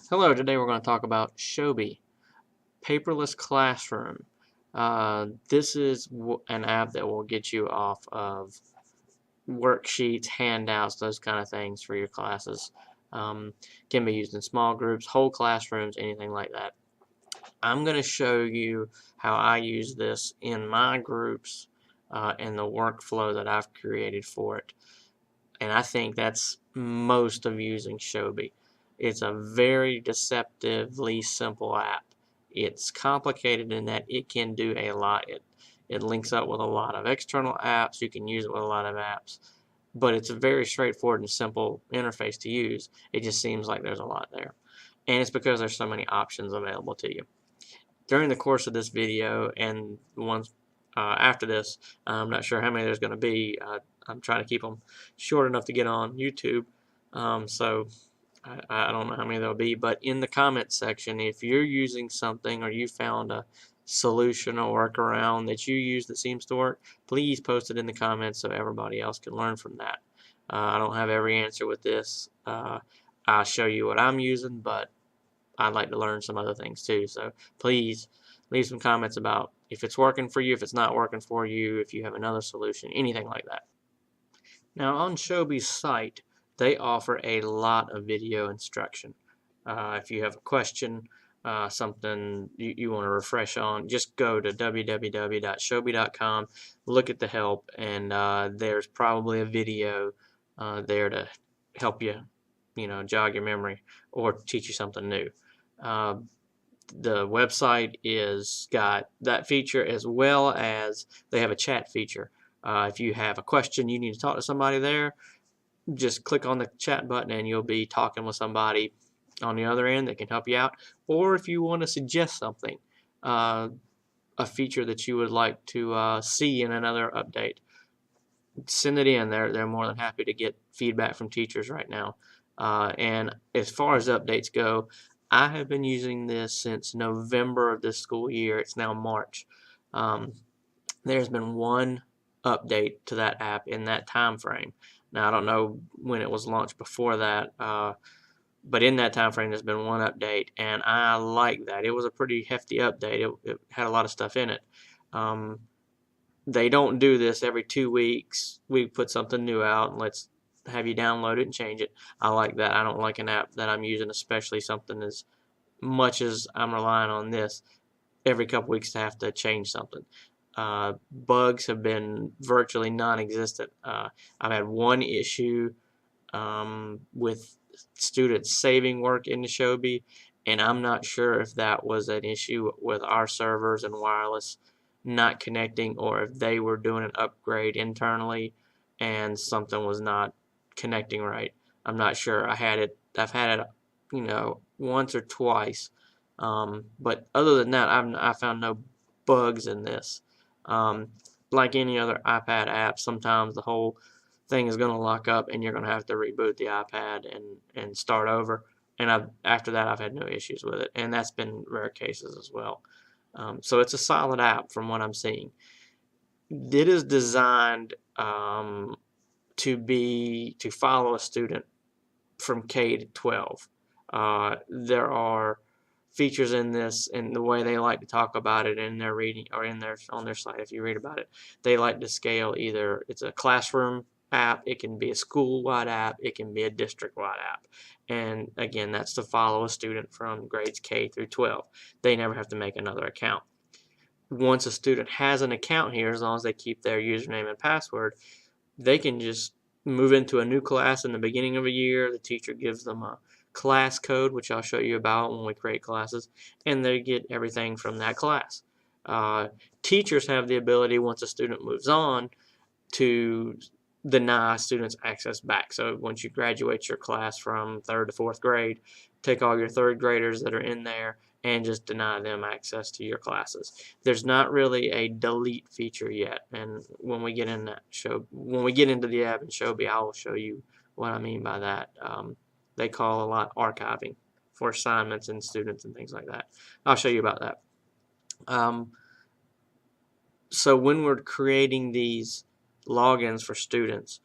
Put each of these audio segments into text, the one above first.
Hello, today we're going to talk about Showbie, paperless classroom. This is an app that will get you off of worksheets, handouts, those kind of things for your classes. Can be used in small groups, whole classrooms, anything like that. I'm going to show you how I use this in my groups and the workflow that I've created for it. And I think that's most of using Showbie. It's a very deceptively simple app. It's complicated in that it can do a lot. It links up with a lot of external apps. You can use it with a lot of apps, but it's a very straightforward and simple interface to use. It just seems like there's a lot there, and it's because there's so many options available to you. During the course of this video and the ones after this, I'm not sure how many there's going to be. I'm trying to keep them short enough to get on YouTube, so I don't know how many there'll be. But in the comments section, if you're using something or you found a solution or workaround that you use that seems to work, please post it in the comments so everybody else can learn from that. I don't have every answer with this. I'll show you what I'm using, but I'd like to learn some other things too. So please leave some comments about if it's working for you, if it's not working for you, if you have another solution, anything like that. Now on Showbie's site, they offer a lot of video instruction. If you have a question, something you want to refresh on, just go to www.showbie.com, look at the help, and there's probably a video there to help you, jog your memory or teach you something new. Uh, the website is got that feature, as well as they have a chat feature. If you have a question you need to talk to somebody there, just click on the chat button and you'll be talking with somebody on the other end that can help you out. Or if you want to suggest something, a feature that you would like to see in another update, send it in. They're more than happy to get feedback from teachers right now. And as far as updates go, I have been using this since November of this school year. It's now March. Um, there's been one update to that app in that time frame. Now I don't know when it was launched before that, but in that time frame there's been one update, and I like that. It was a pretty hefty update. It had a lot of stuff in it. Um, they don't do this every 2 weeks. We put something new out and let's have you download it and change it. I like that. I don't like an app that I'm using, especially something as much as I'm relying on this, every couple weeks to have to change something. Bugs have been virtually non-existent. I've had one issue with students saving work into Showbie, and I'm not sure if that was an issue with our servers and wireless not connecting, or if they were doing an upgrade internally and something was not connecting right. I'm not sure. I've had it, once or twice. But other than that, I found no bugs in this. Um, like any other iPad app, sometimes the whole thing is going to lock up and you're going to have to reboot the iPad and start over. And after that, I've had no issues with it, and that's been rare cases as well. So it's a solid app from what I'm seeing. It is designed to follow a student from K to 12. There are features in this, and the way they like to talk about it in their reading or on their site. If you read about it, they like to scale. Either it's a classroom app, it can be a school-wide app, it can be a district-wide app. And again, that's to follow a student from grades K through 12. They never have to make another account. Once a student has an account here, as long as they keep their username and password, they can just move into a new class in the beginning of a year. The teacher gives them a class code, which I'll show you about when we create classes, and they get everything from that class. Teachers have the ability, once a student moves on, to deny students access back. So once you graduate your class from 3rd to 4th grade, take all your 3rd graders that are in there and just deny them access to your classes. There's not really a delete feature yet, and when we get into the app and Showbie, I will show you what I mean by that. They call a lot archiving for assignments and students and things like that. I'll show you about that. So when we're creating these logins for students,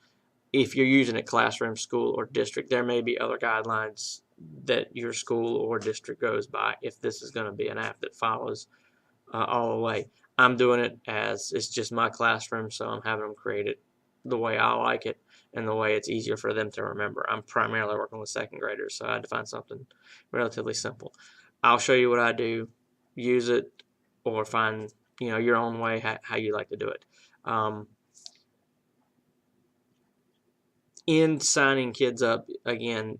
if you're using a classroom, school, or district, there may be other guidelines that your school or district goes by, if this is going to be an app that follows all the way. I'm doing it as it's just my classroom, so I'm having them create it the way I like it and the way it's easier for them to remember. I'm primarily working with second graders, so I had to find something relatively simple. I'll show you what I do, use it, or find your own way how you like to do it. In signing kids up, again,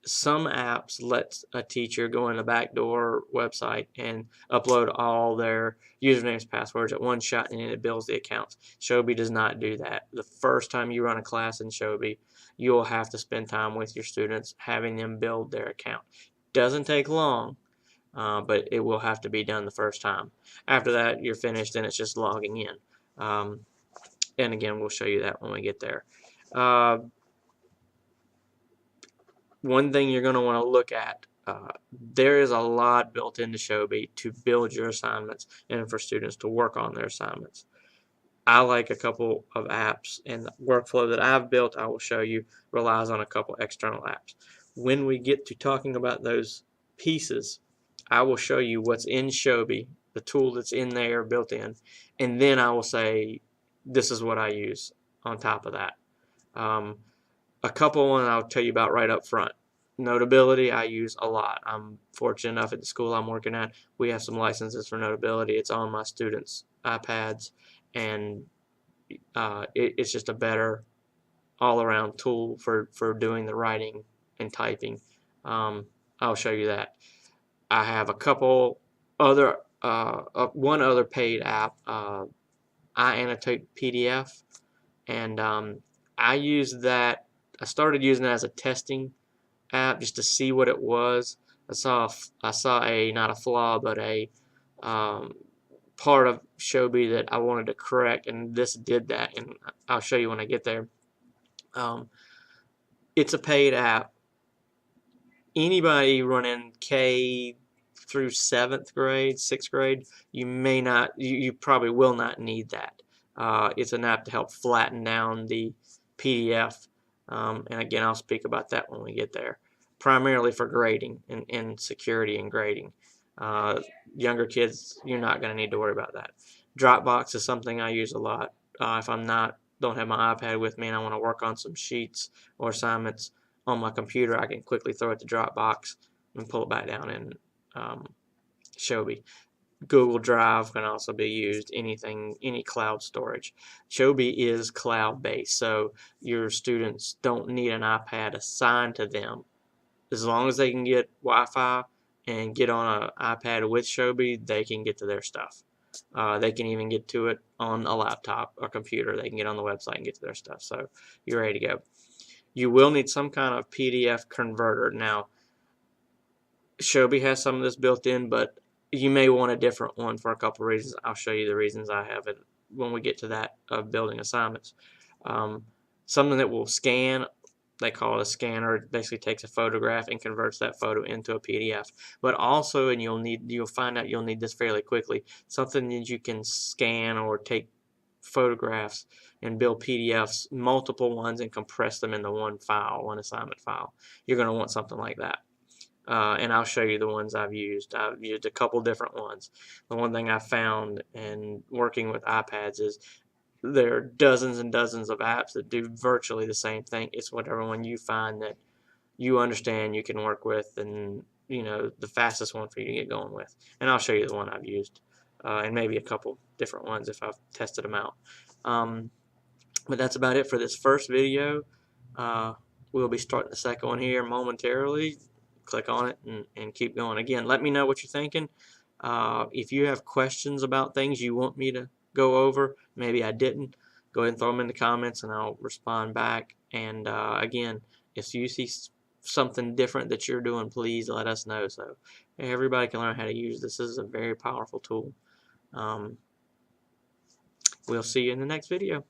some apps let a teacher go in the backdoor website and upload all their usernames, passwords at one shot, and it builds the accounts. Showbie does not do that. The first time you run a class in Showbie, you'll have to spend time with your students having them build their account. Doesn't take long, but it will have to be done the first time. After that, you're finished, and it's just logging in. And again, we'll show you that when we get there. One thing you're going to want to look at, there is a lot built into Showbie to build your assignments and for students to work on their assignments. I like a couple of apps, and the workflow that I've built, I will show you, relies on a couple external apps. When we get to talking about those pieces, I will show you what's in Showbie, the tool that's in there built in, and then I will say, this is what I use on top of that. A couple one I'll tell you about right up front. Notability I use a lot. I'm fortunate enough at the school I'm working at, we have some licenses for Notability. It's on my students' iPads, and it's just a better all-around tool for doing the writing and typing. I'll show you that. I have a couple other, one other paid app. I annotate PDF, and I use that. I started using it as a testing app just to see what it was. I saw a not a flaw, but a part of Showbie that I wanted to correct, and this did that, and I'll show you when I get there. It's a paid app. Anybody running K through 7th grade, 6th grade, you probably will not need that. It's an app to help flatten down the PDF, and again, I'll speak about that when we get there. Primarily for grading and security and grading. Younger kids, you're not going to need to worry about that. Dropbox is something I use a lot. If don't have my iPad with me and I want to work on some sheets or assignments on my computer, I can quickly throw it to Dropbox and pull it back down in Showbie. Google Drive can also be used, any cloud storage. Showbie is cloud-based, so your students don't need an iPad assigned to them. As long as they can get Wi-Fi and get on an iPad with Showbie, they can get to their stuff. They can even get to it on a laptop or computer. They can get on the website and get to their stuff, so you're ready to go. You will need some kind of PDF converter. Now, Showbie has some of this built in, but you may want a different one for a couple of reasons. I'll show you the reasons I have it when we get to that of building assignments. Something that will scan, they call it a scanner. It basically takes a photograph and converts that photo into a PDF. But also, and you'll find out you'll need this fairly quickly, something that you can scan or take photographs and build PDFs, multiple ones, and compress them into one file, one assignment file. You're going to want something like that. And I'll show you the ones I've used. I've used a couple different ones. The one thing I found in working with iPads is there are dozens and dozens of apps that do virtually the same thing. It's whatever one you find that you understand, you can work with, and the fastest one for you to get going with. And I'll show you the one I've used, and maybe a couple different ones if I've tested them out. But that's about it for this first video. We'll be starting the second one here momentarily. Click on it and keep going. Again, let me know what you're thinking. If you have questions about things you want me to go over, maybe I didn't, go ahead and throw them in the comments and I'll respond back. And again, if you see something different that you're doing, please let us know so everybody can learn how to use this. This is a very powerful tool. We'll see you in the next video.